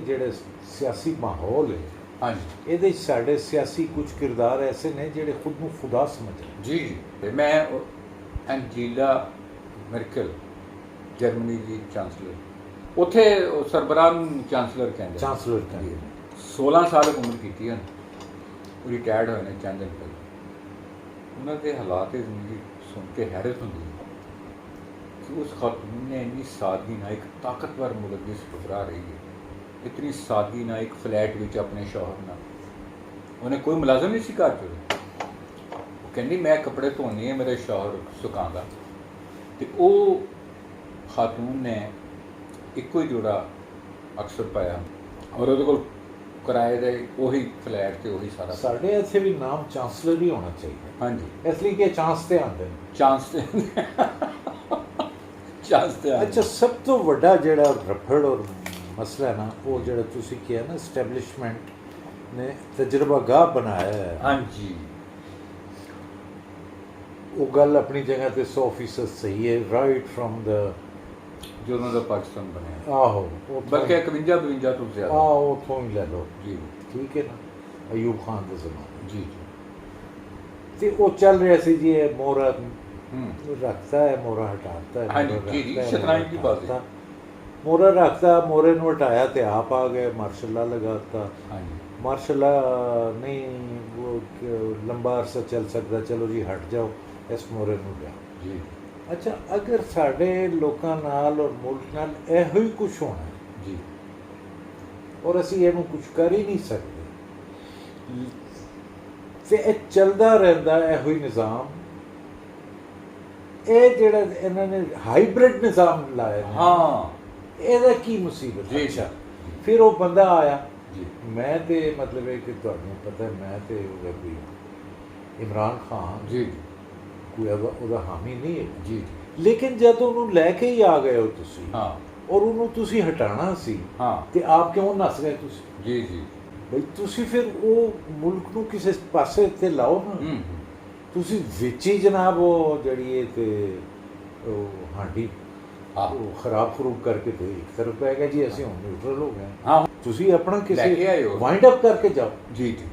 ਜਿਹੜੇ ਸਿਆਸੀ ਮਾਹੌਲ ਹੈ हाँ जी ਇਹਦੇ 'ਚ ਸਾਡੇ ਸਿਆਸੀ ਕੁਝ ਕਿਰਦਾਰ ਐਸੇ ਨੇ ਜਿਹੜੇ ਖੁਦ ਨੂੰ ਖੁਦਾ ਸਮਝਦੇ जी ते मैं एंजीला मर्केल जर्मनी की चांसलर उत्थे सरबराह चांसलर कहते ਚਾਂਸਲਰ ਕਹਿੰਦੇ 16 ਸਾਲ उम्र की है वो रिटायर्ड होए ने चंद दिन पहले उन्होंने हालात जिंदगी सुन के हैरत होंगी कि उस खातून ने इन्नी सादगी ना एक ताकतवर मुल्क की सुधरा रही है इतनी सादगी ना एक फ्लैट में अपने शौहर ना उन्हें कोई मुलाजम नहीं सी घर च वो कहती मैं कपड़े धोनी है मेरे शौहर सुकांदा तो वो खातून ने एको ही जोड़ा अक्सर पाया और वो किराए दे वही फ्लैट ते वही सारा ਸਾਡੇ ਇੱਥੇ ਵੀ ਨਾਮ ਚਾਂਸਲਰ ਹੀ ਹੋਣਾ ਚਾਹੀਦਾ हाँ जी ਇਸ ਲਈ ਕਿ ਚਾਂਸ ਤੇ ਆਉਂਦੇ ਨੇ चांस ते चांस ते ਅੱਛਾ ਸਭ ਤੋਂ ਵੱਡਾ ਜਿਹੜਾ ਰਫੜ ਔਰ ਮਸਲਾ ਹੈ ਨਾ ਉਹ ਜਿਹੜਾ ਤੁਸੀਂ ਕਿਹਾ ਨਾ ਐਸਟੈਬਲਿਸ਼ਮੈਂਟ ਨੇ ਤਜਰਬਾਗਾਹ ਬਣਾਇਆ ਹੈ हाँ जी ਉਹ ਗੱਲ ਆਪਣੀ ਜਗ੍ਹਾ ਤੇ 100% ਸਹੀ ਹੈ ਰਾਈਟ ਫਰਮ ਦਾ जो उन्होंने पाकिस्तान बनाया ਆਹੋ ਉਹ बल्कि 51-52 तो ज्यादा ਆਹੋ ਉੱਥੋਂ ਹੀ ਲੈ ਲਓ जी ਠੀਕ ਹੈ ਨਾ ਅਯੂਬ ਖਾਨ ਦੇ ਜ਼ਮਾਨੇ जी ਤੇ ਉਹ ਚੱਲ ਰਿਹਾ ਸੀ ਜੀ ਇਹ ਮੋਹਰਾ हम्म रखता है मोहरा हटाता है हाँ जी, मोहरा जी, रखता है, शतरंज मोहरा की बात है। हटाता। मोहरा रखता मोहरे ने हटाया तो आप आ गए मार्शल्ला लगाता हाँ जी मार्शल्ला नहीं वो लंबा अरसा चल सकता चलो जी हट जाओ इस मोहरे ਨੂੰ ਲਿਆ जी ਅੱਛਾ ਅਗਰ ਸਾਡੇ ਲੋਕਾਂ ਨਾਲ ਔਰ ਮੁਲਕ ਨਾਲ ਇਹੋ ਹੀ ਕੁਝ ਹੋਣਾ ਹੈ जी ਔਰ ਅਸੀਂ ਇਹਨੂੰ ਕੁਝ ਕਰ ਹੀ ਨਹੀਂ ਸਕਦੇ ਤੇ ਇਹ ਚੱਲਦਾ ਰਹਿੰਦਾ ਇਹੋ ਹੀ ਨਿਜ਼ਾਮ ਇਹ ਜਿਹੜਾ ਇਹਨਾਂ ਨੇ ਹਾਈਬ੍ਰਿਡ ਨਿਜ਼ਾਮ ਲਾਇਆ ਨੇ हाँ ਇਹਦਾ ਕੀ ਮੁਸੀਬਤ ਜੀ, ਅੱਛਾ ਫਿਰ ਉਹ ਬੰਦਾ ਆਇਆ जी ਮੈਂ ਤੇ ਮਤਲਬ ਹੈ ਕਿ ਤੁਹਾਨੂੰ ਪਤਾ ਮੈਂ ਤੇ ਉਹਦਾ ਕੋਈ ਇਮਰਾਨ ਖਾਨ जी ਕੋਈ ਉਹਦਾ ਹਾਮੀ ਨਹੀਂ ਹੈ जी ਲੇਕਿਨ ਜਦ ਉਹਨੂੰ ਲੈ ਕੇ ਹੀ ਆ ਗਏ ਹੋ ਤੁਸੀਂ हाँ ਔਰ ਉਹਨੂੰ ਤੁਸੀਂ ਹਟਾਉਣਾ ਸੀ हाँ ਤੇ ਆਪ ਕਿਉਂ ਨੱਸ ਗਏ ਤੁਸੀਂ जी जी ਬਈ ਤੁਸੀਂ ਫਿਰ ਉਹ ਮੁਲਕ ਨੂੰ ਕਿਸੇ ਪਾਸੇ ਤੇ ਲਾਓ ਨਾ ਤੁਸੀਂ ਵਿੱਚ ਹੀ ਜਨਾਬ ਉਹ ਜਿਹੜੀ ਇਹ ਤੇ ਉਹ ਹਾਂਡੀ हाँ ਉਹ ਖਰਾਬ ਖਰੂਬ ਕਰਕੇ ਤੇ ਇੱਕ ਤਰਫ ਪੈ ਗਿਆ ਜੀ ਅਸੀਂ ਹੁਣ ਨਿਊਟਰਲ ਹੋ ਗਏ हाँ ਤੁਸੀਂ ਆਪਣਾ ਲੈ ਕੇ ਕਿਸੇ ਆਏ ਹੋ। ਵਾਈਂਡ ਅਪ ਕਰਕੇ ਜਾਓ जी जी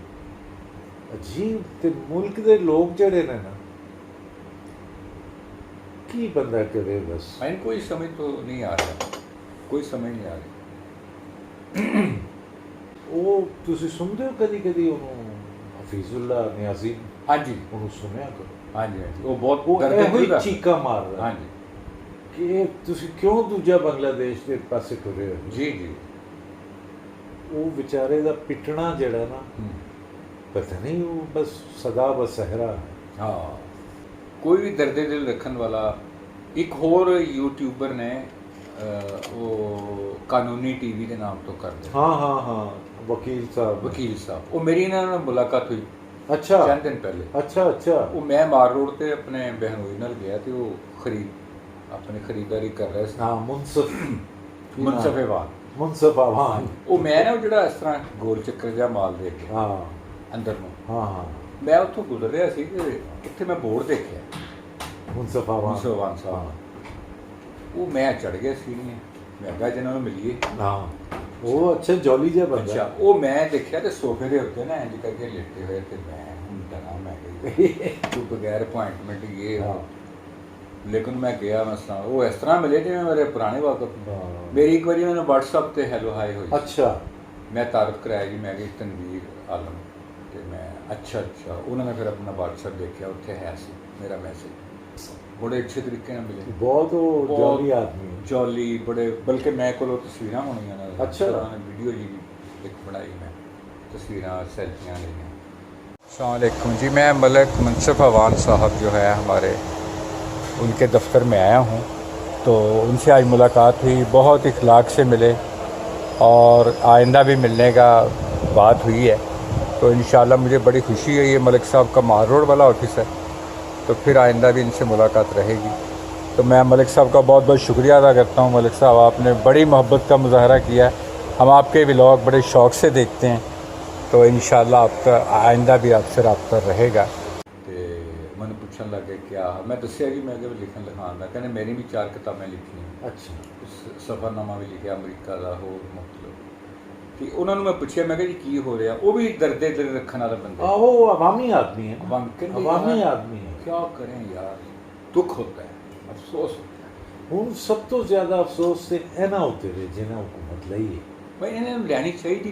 ਅਜੀਬ ਤੇ ਮੁਲਕ ਦੇ ਲੋਕ ਜਿਹੜੇ ਨੇ ਨਾ ਕੀ ਬੰਦਾ ਕਰੇ ਬਸ मैंने कोई समझ तो नहीं आ रहा कोई समझ नहीं आ रही ਉਹ ਤੁਸੀਂ ਸੁਣਦੇ ਹੋ ਕਦੀ ਕਦੀ ਉਹਨੂੰ ਹਫੀਜ਼ੁੱਲਾ ਨਿਆਜ਼ੀ हाँ जी ਉਹਨੂੰ ਸੁਣਿਆ ਕਰੋ हाँ जी हाँ जी वो बहुत ਉਹ दर्द ਇਹੋ दिल ਹੀ का- ਚੀਕਾਂ ਮਾਰਦਾ हाँ जी ਕਿ ਇਹ ਤੁਸੀਂ ਕਿਉਂ ਦੂਜਾ ਬੰਗਲਾਦੇਸ਼ ਦੇ ਪਾਸੇ ਟੁਰੇ ਹੋ जी जी ਉਹ ਵਿਚਾਰੇ ਦਾ ਪਿੱਟਣਾ ਜਿਹੜਾ ਨਾ ਪਤਾ ਨਹੀਂ ਉਹ ਬਸ ਸਦਾ ਬਸਹਿਰਾ हाँ कोई भी दर्द दिल रखने वाला एक होर यूट्यूबर ने वो कानूनी टीवी के नाम तो कर दिया ਹਾਂ ਹਾਂ ਹਾਂ ਵਕੀਲ ਸਾਹਿਬ वकील साहब वो मेरी इन्होंने मुलाकात हुई ਅੱਛਾ चंद दिन पहले ਅੱਛਾ ਅੱਛਾ वो मैं मार रोड ते अपने बहनोई नाल गया ते वो खरीद अपनी खरीदारी कर रहा सी ਹਾਂ ਮੁਨਸਫ मुनसफेवान ਮੁਨਸਫ ਆਵਾਨ ਉਹ ਮੈਂ ਨਾ ਉਹ ਜਿਹੜਾ ਇਸ ਤਰ੍ਹਾਂ ਗੋਲ ਚੱਕਰ ਜਿਹਾ ਮਾਲ ਦੇਖ ਕੇ ਹਾਂ ਅੰਦਰ ਨੂੰ ਹਾਂ ਹਾਂ ਮੈਂ ਉੱਥੋਂ ਗੁਜ਼ਰ ਰਿਹਾ ਸੀ ਕਿ ਉੱਥੇ ਮੈਂ ਬੋਰਡ ਦੇਖਿਆ ਮੁਨਸਫ ਆਵਾਨ ਮੁਨਸਫਾਨ ਸਾਹਿਬ ਉਹ ਮੈਂ ਚੜ ਗਿਆ ਸੀ ਮੈਂ ਕਿਹਾ ਜਿਹਨਾਂ ਨੂੰ ਮਿਲੀਏ ਹਾਂ ਉਹ ਅੱਛਾ ਜੋਲੀ ਜਿਹਾ ਬੰਦਾ ਅੱਛਾ ਉਹ ਮੈਂ ਦੇਖਿਆ ਤੇ ਸੋਫੇ ਦੇ ਉੱਤੇ ਨਾ ਇੰਜ ਕਰਕੇ ਲੇਟੇ ਹੋਏ ਤੇ ਮੈਂ ਹੁਣ ਡਰਾ ਮੈਂ ਗਈ ਤੂੰ ਬਗੈਰ ਅਪਾਇੰਟਮੈਂਟ ਇਹ ਹਾਂ। ਲੇਕਿਨ ਮੈਂ ਗਿਆ ਮਸਲਾ ਉਹ ਇਸ ਤਰ੍ਹਾਂ ਮਿਲੇ ਜਿਵੇਂ ਮੇਰੇ ਪੁਰਾਣੇ ਵਾਕਫ ਹਾਂ। ਮੇਰੀ ਇੱਕ ਵਾਰੀ ਉਹਨਾਂ ਨੇ WhatsApp ਤੇ ਹੈਲੋ ਹਾਈ ਹੋਈ ਅੱਛਾ ਮੈਂ ਤਾਰਫ ਕਰਾਇਆ ਜੀ ਮੈਂ ਕਿ ਤਨਵੀਰ ਆਲਮ ਤੇ ਮੈਂ ਅੱਛਾ ਉਹਨਾਂ ਨੇ ਫਿਰ ਆਪਣਾ WhatsApp ਦੇਖਿਆ ਉੱਥੇ ਹੈ ਸੀ ਮੇਰਾ ਮੈਸੇਜ ਬੜੇ ਅੱਛੇ ਤਰੀਕੇ ਨਾਲ ਮਿਲੇ ਬਹੁਤ ਉਹ ਬਹੁਤ ਜੋਲੀ ਆਦਮੀ ਹੈ। ਜੌਲੀ ਬੜੇ ਬਲਕਿ ਮੈਂ ਕੋਲੋਂ ਤਸਵੀਰਾਂ ਹੋਣੀਆਂ ਨਾਲ ਅੱਛਾ। ਵੀਡੀਓ ਜੀ ਇੱਕ ਬਣਾਈ ਮੈਂ ਤਸਵੀਰਾਂ सेल्फियाँ लईਆਂ अस्सलाम जी मैं मलिक मुनसफ अवान साहब जो है हमारे उनके दफ्तर में आया हूँ तो उनसे आज मुलाकात हुई बहुत इखलाक से मिले और आइंदा भी मिलने का बात हुई है तो इंशाल्लाह मुझे बड़ी खुशी है ये मलिक साहब का मार रोड वाला ऑफिस है तो फिर आइंदा भी इनसे मुलाकात रहेगी तो मैं मलिक साहब का बहुत बहुत शुक्रिया अदा करता हूँ। मलिक साहब आपने बड़ी मोहब्बत का मुजाहरा किया है, हम आपके व्लॉग बड़े शौक़ से देखते हैं तो इंशाल्लाह आपका आइंदा भी आपसे रब्ता रहेगा। तो मैंने पूछने लगे क्या मैं दसिया कि मैं लिखन लिखान का कहने मेरी भी 4 किताबें लिखी हैं। अच्छा सफ़रनामा भी लिखा अमरीका लाहौर मुख्तलिफ ਤੇ ਉਹਨਾਂ ਨੂੰ ਮੈਂ ਪੁੱਛਿਆ, ਮੈਂ ਕਿਹਾ ਜੀ ਕੀ ਹੋ ਰਿਹਾ, ਉਹ ਵੀ ਦਰਦੇ ਦਿਲ ਰੱਖਣ ਵਾਲਾ ਬੰਦਾ ਹੈ। वो अवामी आदमी है, ਕਹਿੰਦੇ अवामी यार, आदमी है। क्या करें यार, दुख होता है, अफसोस होता है। ਹੁਣ ਸਭ ਤੋਂ ਜ਼ਿਆਦਾ ਅਫਸੋਸ ਤੇ ਇਹਨਾਂ ਉੱਤੇ ਵੇ ਜਿਹਨਾਂ ਹੁਕੂਮਤ ਲਈ ਹੈ। भाई इन्हें लेनी चाहिए थी